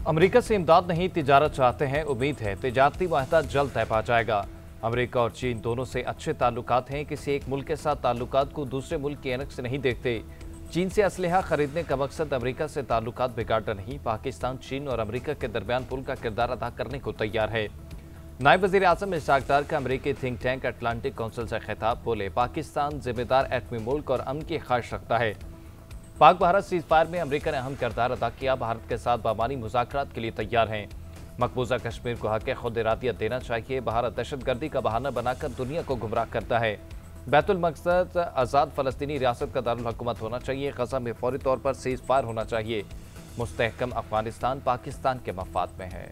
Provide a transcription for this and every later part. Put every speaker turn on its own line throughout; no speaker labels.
America से इमदाद नहीं, तिजारत चाहते हैं। उम्मीद है तिजारती माहिदा जल्द तय पा जाएगा। अमेरिका और चीन दोनों से अच्छे ताल्लुकात हैं। किसी एक मुल्क के साथ ताल्लुकात को दूसरे मुल्क की ऐनक से नहीं देखते। चीन से असलहा खरीदने का मकसद अमेरिका से ताल्लुकात बिगाड़ना नहीं, पाकिस्तान चीन और अमेरिका के दरमियान पुल का किरदार अदा करने को तैयार है। नायब वज़ीर आज़म इसहाक डार का अमेरिकी थिंक टैंक अटलांटिक काउंसिल से खिताब। बोले, पाकिस्तान जिम्मेदार एटमी मुल्क और अमन की ख्वाहिश रखता है। पाक भारत सीज फायर में अमेरिका ने अहम किरदार अदा किया। भारत के साथ बामानी मुज़ाकरात के लिए तैयार हैं। मकबूजा कश्मीर को हक खुद इरादियत देना चाहिए। भारत दहशतगर्दी का बहाना बनाकर दुनिया को गुमराह करता है। बैतुल मक़सद आज़ाद फ़लस्तीनी रियासत का दारुल हुकूमत होना चाहिए। गज़ा में फौरी तौर पर सीज फायर होना चाहिए। मुस्तहकम अफगानिस्तान पाकिस्तान के मफाद में है।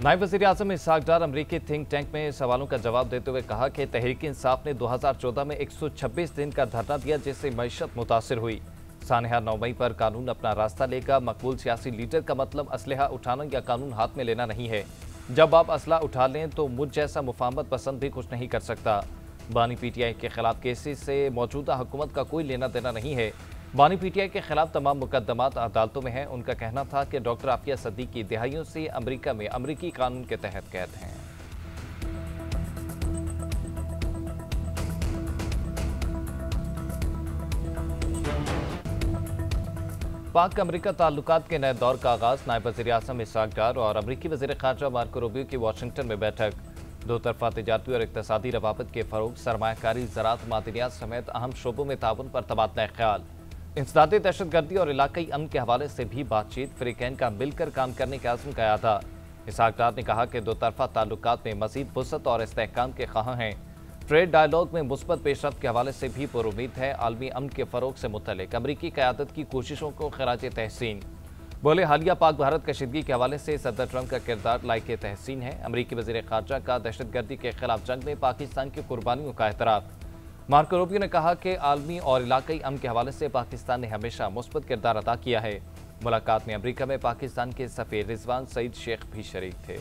नायब वज़ीर आज़म इसहाक डार अमरीकी थिंक टैंक में सवालों का जवाब देते हुए कहा कि तहरीक इंसाफ ने 2014 में 126 दिन का धरना दिया, जिससे मईशत मुतासिर हुई। सानहा 9 मई पर कानून अपना रास्ता लेगा। मकबूल सियासी लीडर का मतलब असलहा उठाना या कानून हाथ में लेना नहीं है। जब आप असला उठा लें तो मुझ जैसा मुफाहमत पसंद भी कुछ नहीं कर सकता। बानी पीटीआई के खिलाफ केसेस से मौजूदा हुकूमत का कोई लेना देना नहीं है। बानी पीटीआई के खिलाफ तमाम मुकदमात अदालतों में हैं। उनका कहना था कि डॉक्टर आफिया सदीकी दिहाइयों से अमेरिका में अमेरिकी कानून के तहत कैद हैं। पाक अमेरिका ताल्लुकात के नए दौर का आगाज। नायब वज़ीर आज़म इसहाक डार और अमेरिकी वज़ीर ख़ारजा मार्को रूबियो की वाशिंगटन में बैठक। दो तरफा तिजारती और इक़्तिसादी रवाबत के फ़रोग़, सरमायाकारी, ज़राअत, मादनियात समेत अहम शोबों में ताउन पर तबादला ख्याल। इंसदादे दहशतगर्दी और इलाकाई अमन के हवाले से भी बातचीत। फ़रीक़ैन का मिलकर काम करने के आज़म का अदा। इसहाक डार ने कहा कि दो तरफा ताल्लुकात में मज़ीद वुसअत और इस्तेहकाम के ख़्वाह हैं। ट्रेड डायलॉग में मुस्बत पेशरफ्त के हवाले से भी पुरुमीद है। आलमी अमन के फ़रोग़ से मुतल्लिक़ अमरीकी क़यादत की कोशिशों को ख़राज तहसीन। बोले, हालिया पाक भारत कशीदगी के हवाले से सदर ट्रंप का किरदार लायक तहसीन है। अमरीकी वज़ीर ख़ारजा का दहशतगर्दी के खिलाफ जंग में पाकिस्तान की कुर्बानियों का एतराफ़। मार्को रूबियो ने कहा कि आलमी और इलाकाई अमन के हवाले से पाकिस्तान ने हमेशा मुस्बत किरदार अदा किया है। मुलाकात में अमरीका में पाकिस्तान के सफ़ीर रिजवान सईद शेख भी शरीक थे।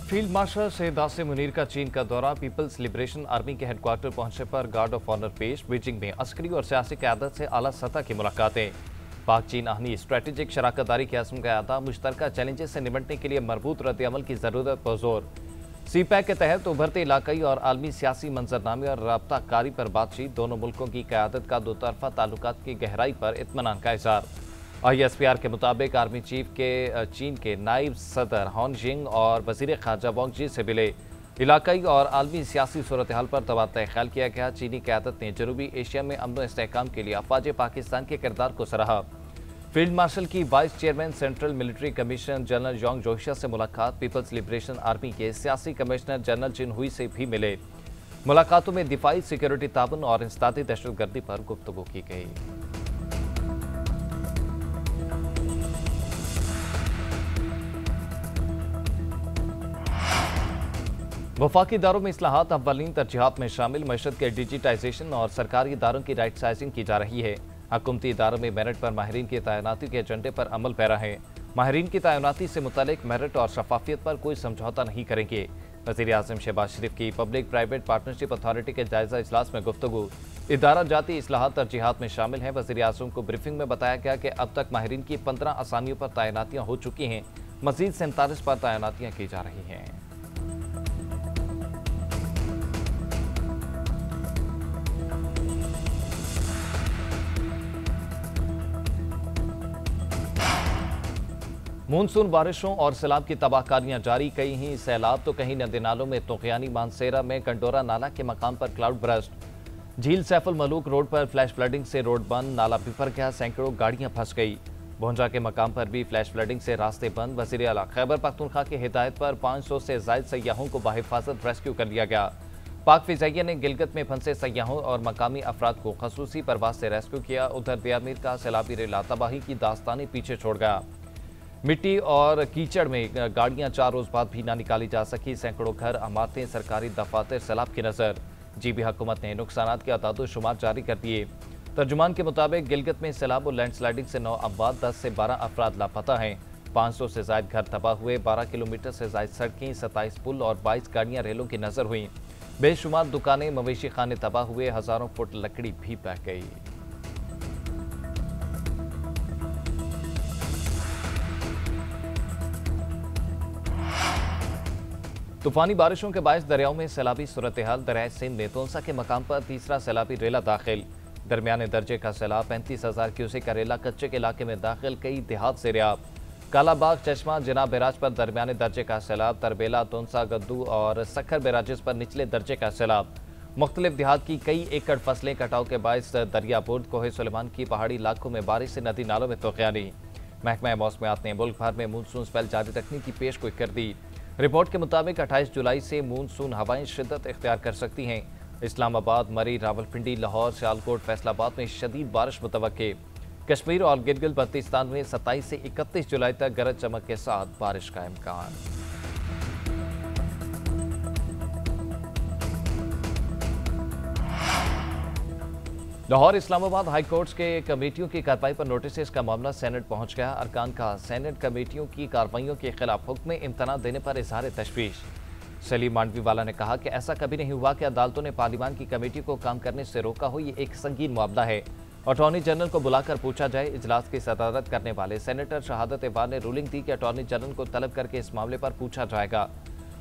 फील्ड मार्शल शहीद आसिम मुनीर का चीन का दौरा। पीपल्स लिबरेशन आर्मी के हेडक्वार्टर पहुंचने पर गार्ड ऑफ ऑनर पेश। बीजिंग में अस्करी और सियासी क़यादत से आला सतह की मुलाकातें। पाक चीन आहनी स्ट्रेटेजिक शराकतदारी के आज़म का अदा। मुश्तरका चैलेंजेस से निपटने के लिए मरबूत रद्द-ए-अमल की ज़रूरत पर जोर। CPEC के तहत उभरते इलाकाई और आलमी सियासी मंजरनामे और राब्ता कारी पर बातचीत। दोनों मुल्कों की क़यादत का दो तरफा ताल्लुकात की गहराई पर इत्मीनान का इज़हार। ISPR के मुताबिक आर्मी चीफ के चीन के नायब सदर हॉन जिंग और वज़ीर ख़ारजा वांग जी से मिले। इलाकाई और आलमी सियासी सूरत हाल पर तबादला ख्याल किया गया। चीनी क़यादत ने जनूबी एशिया में अमन व इस्तेहकाम के लिए अफ़वाज पाकिस्तान के किरदार को सराहा। फील्ड मार्शल की vice chairman central military commission general Jong Josiah से मुलाकात। पीपल्स लिबरेशन आर्मी के सियासी कमिश्नर जनरल जिन हुई से भी मिले। मुलाकातों में दिफाई, सिक्योरिटी ताउन और इंसदादी दहशतगर्दी पर गुफ्तगू की गई। वफाकी इदारों में इस्लाहात अव्वलीन तरजीहात में शामिल। मईशत के डिजिटाइजेशन और सरकारी इदारों की राइट साइजिंग की जा रही है। हुकूमती इदारों में मेरिट पर माहिरीन की तैनाती के एजेंडे पर अमल पैरा है। माहिरीन की तैनाती से मुतालिक मेरिट और शफाफियत पर कोई समझौता नहीं करेंगे। वज़ीर आज़म शहबाज शरीफ की पब्लिक प्राइवेट पार्टनरशिप अथॉरिटी के जायजा इजलास में गुफ्तगू। इदारा जाती इस्लाहात तरजीहात में शामिल हैं। वज़ीर आज़म को ब्रीफिंग में बताया गया कि अब तक माहिरीन की 15 असामियों पर तैनातियाँ हो चुकी हैं। मज़ीद 47 पर तैनातियाँ की जा रही हैं। मानसून बारिशों और सैलाब की तबाहकारियां जारी। कहीं ही सैलाब तो कहीं नदी नालों में तोक़यानी। मानसेरा में कंडोरा नाला के मकाम पर क्लाउड बर्स्ट। झील सैफुल मलूक रोड पर फ्लैश फ्लडिंग से रोड बंद। नाला बिफर गया, सैकड़ों गाड़ियां फंस गई। भोंजा के मकाम पर भी फ्लैश फ्लडिंग से रास्ते बंद। वज़ीर आला खैबर पख्तूनख्वा की हिदायत पर 500 से ज़ायद सयाहों को बाहिफाजत रेस्क्यू कर लिया गया। पाक फिजाइया ने गिलगित में फंसे सयाहों और मकामी अफराद को खसूसी परवाज से रेस्क्यू किया। उधर दियामीर का सैलाबी रेला तबाही की दास्तानी पीछे छोड़ गया। मिट्टी और कीचड़ में गाड़ियां 4 रोज बाद भी ना निकाली जा सकी। सैकड़ों घर, इमारतें, सरकारी दफातर सैलाब की नजर। जीबी हुकूमत ने नुकसानात के अदाद-ओ-शुमार जारी कर दिए। तर्जुमान के मुताबिक गिलगित में सैलाब और लैंडस्लाइडिंग से 9 अमवात, 10 से 12 अफराद लापता हैं। 500 से जायद घर तबाह हुए। 12 किलोमीटर से जायद सड़कें, 27 पुल और 22 गाड़ियां रेलों की नजर हुई। बेशुमार दुकानें, मवेशी खाने तबाह हुए। हजारों फुट लकड़ी भी बह गई। तूफानी बारिशों के बायस दरियाओं में सैलाबी सूरत हाल। दरियाए सिंध में तोंसा के मकाम पर तीसरा सैलाबी रेला दाखिल। दरमियाने दर्जे का सैलाब 35,000 क्यूसेक का रेला कच्चे के इलाके में दाखिल। कई देहात से रियाब। कालाबाग, चश्मा, जिनाब बैराज पर दरमियाने दर्जे का सैलाब। तरबेला, तोंसा, गद्दू और सखर बैराजेस पर निचले दर्जे का सैलाब। मुख्तलिफ देहात की कई एकड़ फसलें कटाव के बायस दरिया बुर्द, कोहे सुलेमान की पहाड़ी इलाकों में बारिश से नदी नालों में तूफ़ानी। महकमा मौसमियात ने मुल्क भर में मानसून स्पेल जारी रखने की पेशगोई कर दी। रिपोर्ट के मुताबिक 28 जुलाई से मानसून हवाएं शिद्दत इख्तियार कर सकती हैं। इस्लामाबाद, मरी, रावलपिंडी, लाहौर, सियालकोट, फैसलाबाद में शदीद बारिश मुतवक्के। कश्मीर और गिलगित बल्तिस्तान में 27 से 31 जुलाई तक गरज चमक के साथ बारिश का इम्कान। लाहौर इस्लामाबाद हाई कोर्ट्स के कमेटियों की कार्रवाई पर नोटिस का मामला सेनेट पहुंच गया। अरकान का सेनेट कमेटियों की कार्रवाइयों के खिलाफ हुक्म में इम्तना देने पर इजहार तशवीश। सलीम मांडवीवाला ने कहा कि ऐसा कभी नहीं हुआ कि अदालतों ने पार्लिमान की कमेटी को काम करने से रोका हो। ये एक संगीन मामला है। अटॉर्नी जनरल को बुलाकर पूछा जाए। इजलास की सदारत करने वाले सेनेटर शहादत वार ने रूलिंग दी कि अटॉर्नी जनरल को तलब करके इस मामले पर पूछा जाएगा।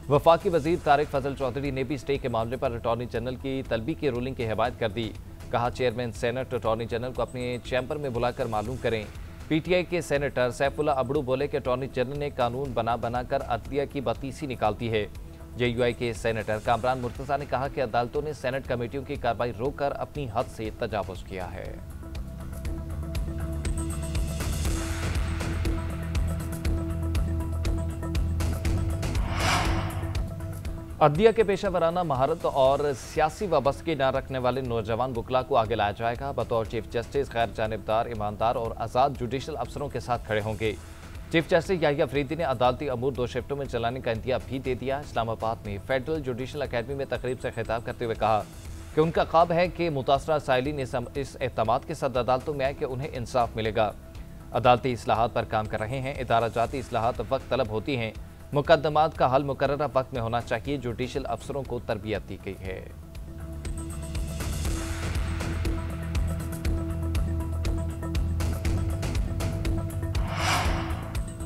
वफाकी वजीर तारिक फजल चौधरी ने भी स्टे के मामले पर अटॉर्नी जनरल की तलबी की रूलिंग की हिमायत कर दी। कहा, चेयरमैन सेनेट अटॉर्नी जनरल को अपने चैम्बर में बुलाकर मालूम करें। पीटीआई के सेनेटर सैफुल्ला अबड़ू बोले कि अटॉर्नी जनरल ने कानून बनाकर अदलिया की बतीसी निकालती है। जेयूआई के सेनेटर कामरान मुर्तजा ने कहा कि अदालतों ने सेनेट कमेटियों की कार्रवाई रोककर अपनी हद से तजावुज किया है। अदलिया के पेशा वराना महारत और सियासी वाबस्तगी न रखने वाले नौजवान वकला को आगे लाया जाएगा। बतौर चीफ जस्टिस गैर जानिबदार, ईमानदार और आज़ाद जुडिशल अफसरों के साथ खड़े होंगे। चीफ जस्टिस याहिया अफरीदी ने अदालती अमूर 2 शिफ्टों में चलाने का इंदिया भी दे दिया। इस्लामाबाद में फेडरल जुडिशल अकेडमी में तकरीब से खिताब करते हुए कहा कि उनका ख्वाब है कि मुतासरा साइलिन इस एतमाद के साथ अदालतों में आए कि उन्हें इंसाफ मिलेगा। अदालती इस्लाहात पर काम कर रहे हैं। इदारा जाती इस्लाहात वक्त तलब होती हैं। मुकदमात का हल मुकर्ररा वक्त में होना चाहिए। जुडिशल अफसरों को तरबियत दी गई है।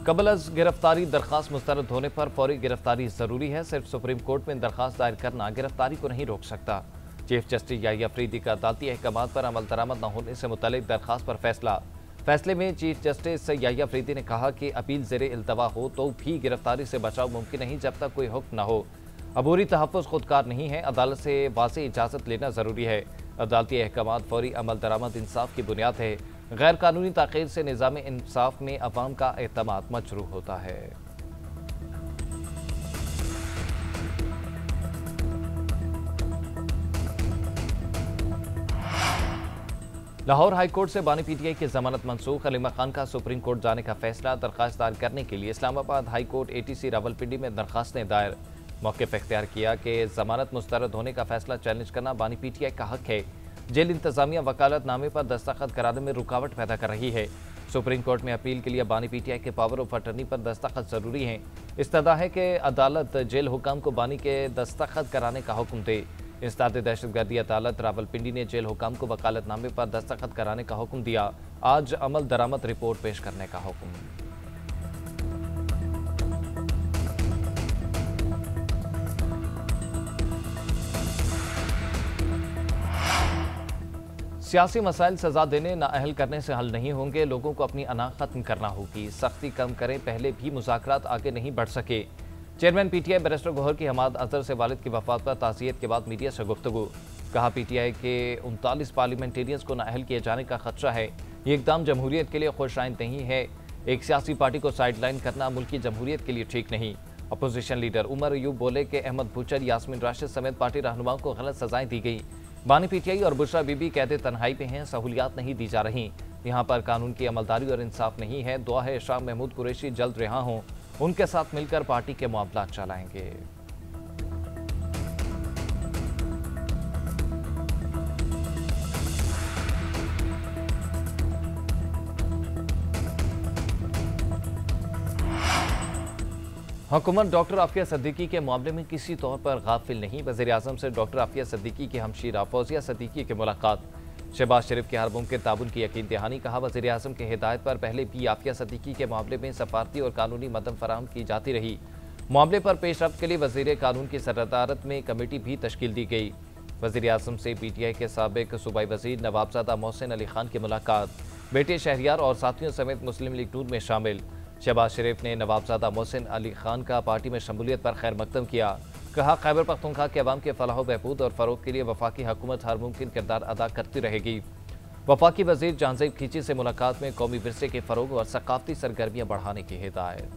कबल अज गिरफ्तारी दरखास्त मुस्तरद होने पर फौरी गिरफ्तारी जरूरी है। सिर्फ सुप्रीम कोर्ट में दरखास्त दायर करना गिरफ्तारी को नहीं रोक सकता। चीफ जस्टिस याहिया अफरीदी का अदालती अहकामात पर अमल दरामद न होने से मुतल्लिक दरखास्त पर फैसले में चीफ जस्टिस याहिया अफरीदी ने कहा कि अपील ज़ेरे इल्तवा हो तो भी गिरफ्तारी से बचाव मुमकिन नहीं जब तक कोई हुक्म न हो। अबूरी तहफ़्फ़ुज़ खुदकार नहीं है। अदालत से वाज़ेह इजाज़त लेना ज़रूरी है। अदालती अहकामात फौरी अमल दरामद इंसाफ की बुनियाद है। गैर कानूनी ताख़ीर से निज़ाम इंसाफ में अवाम का एतमाद मजरूह होता है। लाहौर हाई कोर्ट से बानी पीटीआई की जमानत मनसूख। अलीमा खान का सुप्रीम कोर्ट जाने का फैसला। दरखास्त दायर करने के लिए Islamabad high court ATC Rawalpindi में दरखास्तें दायर। मौक़िफ़ इख्तियार किया कि जमानत मुस्तरद होने का फैसला चैलेंज करना बानी पीटीआई का हक है। जेल इंतजामिया वकालतनामे पर दस्तखत कराने में रुकावट पैदा कर रही है। सुप्रीम कोर्ट में अपील के लिए बानी पीटीआई के पावर ऑफ अटर्नी पर दस्तखत जरूरी हैं। इस्तदा है कि अदालत जेल हुकाम को बानी के दस्तखत कराने का हुक्म दे। इंसदाद दहशतगर्दी अदालत रावलपिंडी ने जेल हुकाम को वकालतनामे पर दस्तखत कराने का हुक्म दिया। आज अमल दरामद रिपोर्ट पेश करने का हुक्म। सियासी मसाइल सजा देने नाअहल करने से हल नहीं होंगे। लोगों को अपनी अना खत्म करना होगी। सख्ती कम करें। पहले भी मुज़ाकरात आगे नहीं बढ़ सके। चेयरमैन पीटीआई बैरिस्टर गौहर की हमाद अजहर से वालिद की वफात पर ताज़ियत के बाद मीडिया से गुफ्तगू। कहा, पीटीआई के 39 पार्लियामेंटेरियंस को नाअहल किए जाने का खदशा है। ये इकदाम जमहूरियत के लिए खुशआइंद नहीं है। एक सियासी पार्टी को साइडलाइन करना मुल्क की जमहूरियत के लिए ठीक नहीं। अपोजिशन लीडर उमर अयूब बोले कि अहमद भुचर, यास्मीन राशिद समेत पार्टी रहनुमाओं को गलत सजाएं दी गई। बानी पीटीआई और बुशरा बीबी कहते तन्हाई पे हैं, सहूलियात नहीं दी जा रही। यहाँ पर कानून की अमलदारी और इंसाफ नहीं है। दुआ है शाह महमूद कुरैशी जल्द रिहा हों, उनके साथ मिलकर पार्टी के मामला चलाएंगे। हुकूमत डॉक्टर आफिया सिद्दीकी के मामले में किसी तौर पर गाफिल नहीं। वज़ीर-ए-आज़म से डॉक्टर आफिया सिद्दीकी की हमशीरा फौजिया सिद्दीकी की मुलाकात। शहबाज शरीफ के हर मुमकिन ताउन की यकीन दहानी। कहा, वज़ीर-ए-आज़म की हिदायत पर पहले भी आफिया सिद्दीकी के मामले में सफारती और कानूनी मदद फराहम की जाती रही। मामले पर पेशरफ्त के लिए वज़ीर कानून की सदारत में कमेटी भी तश्कील दी गई। वज़ीर-ए-आज़म से पीटीआई के साबिक सूबाई वज़ीर नवाबजादा मोहसिन अली खान की मुलाकात। बेटे शहरियार और साथियों समेत मुस्लिम लीग नून में शामिल। शहबाज शरीफ ने नवाबजादा मोहसिन अली खान का पार्टी में शमूलियत पर खैर मकदम किया। कहा, खैबर पख्तूनख्वा के अवाम के फलाह बहबूद और फ़रोग के लिए वफाकी हुकूमत हर मुमकिन किरदार अदा करती रहेगी। वफाकी वज़ीर जानज़ेब खींची से मुलाकात में कौमी विरसे के फ़रोग और सकाफती सरगर्मियाँ बढ़ाने की हिदायत।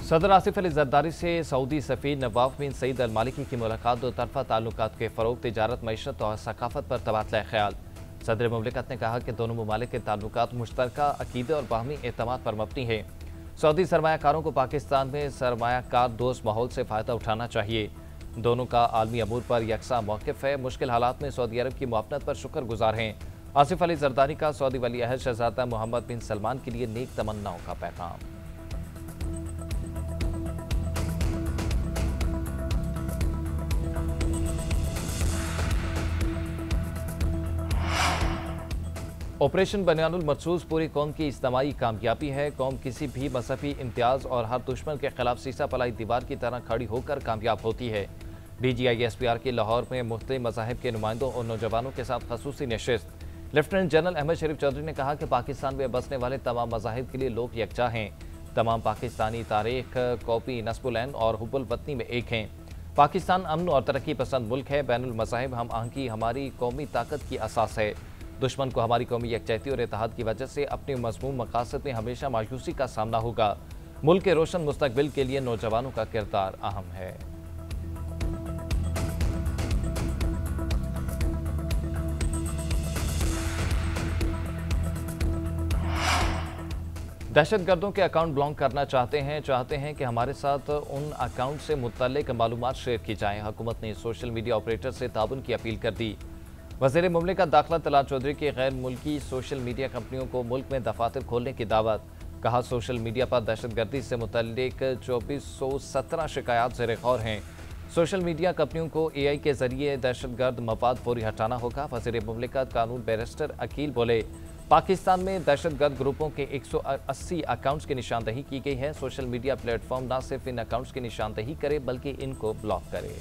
सदर आसिफ अली जरदारी से सऊदी सफ़ीर नवाफ बिन सईद अल मालिकी की मुलाकात। दो तरफा ताल्लुकात के फ़रोग, तिजारत, मईशत और सकाफत पर तबादला ख्याल। सदर मुमलिकत ने कहा कि दोनों ममालिक के ताल्लुकात मुश्तरका अकीदे और बाहमी एतमाद पर मबनी है। सऊदी सरमायाकारों को पाकिस्तान में सरमायाकार दोस्त माहौल से फ़ायदा उठाना चाहिए। दोनों का आलमी अमूर पर यकसा मौक़िफ़ है। मुश्किल हालात में सऊदी अरब की मुआवनत पर शुक्रगुजार हैं। आसिफ अली जरदारी का सऊदी वली अहद शहज़ादा मोहम्मद बिन सलमान के लिए नेक तमन्नाओं का पैगाम। ऑपरेशन बनियानुल मखसूस पूरी कौम की इज्तिमाई कामयाबी है। कौम किसी भी मजहबी इम्तियाज़ और हर दुश्मन के खिलाफ सीसा पलाई दीवार की तरह खड़ी होकर कामयाब होती है। DGISPR की लाहौर में मुख्तलिफ मज़ाहिब के नुमाइंदों और नौजवानों के साथ खसूसी नशिस्त। लेफ्टिनेंट जनरल अहमद शरीफ चौधरी ने कहा कि पाकिस्तान में बसने वाले तमाम मज़ाहिब के लिए लोग यकजा हैं। तमाम पाकिस्तानी तारीख, कौमी नस्बुल-ऐन और हुब्बुल वतनी में एक हैं। पाकिस्तान अमन और तरक्की पसंद मुल्क है। बैनुल मज़ाहिब हम आहंगी हमारी कौमी ताकत की असास है। दुश्मन को हमारी कौमी यकजहती और इत्तेहाद की वजह से अपने मज़मूम मकासद में हमेशा मायूसी का सामना होगा। मुल्क के रोशन मुस्तकबिल के लिए नौजवानों का किरदार अहम है। दहशतगर्दों के अकाउंट ब्लॉक करना चाहते हैं कि हमारे साथ उन अकाउंट से मुतल्लिक मालूमात शेयर की जाएं। हुकूमत ने सोशल मीडिया ऑपरेटर से ताउन की अपील कर दी। वज़ीर मुमलिकत दाखिला तलात चौधरी की गैर मुल्की सोशल मीडिया कंपनियों को मुल्क में दफातर खोलने की दावत। कहा, सोशल मीडिया पर दहशतगर्दी से मुतल्लिक 2417 शिकायत ज़ेर गौर हैं। सोशल मीडिया कंपनियों को AI के जरिए दहशतगर्द मवाद फौरी हटाना होगा। वज़ीर मुमलिकत कानून बैरिस्टर अकील बोले, पाकिस्तान में दहशतगर्द ग्रुपों के 180 अकाउंट्स की निशानदही की गई है। सोशल मीडिया प्लेटफॉर्म न सिर्फ इन अकाउंट्स की निशानदही करे बल्कि इनको ब्लॉक करे।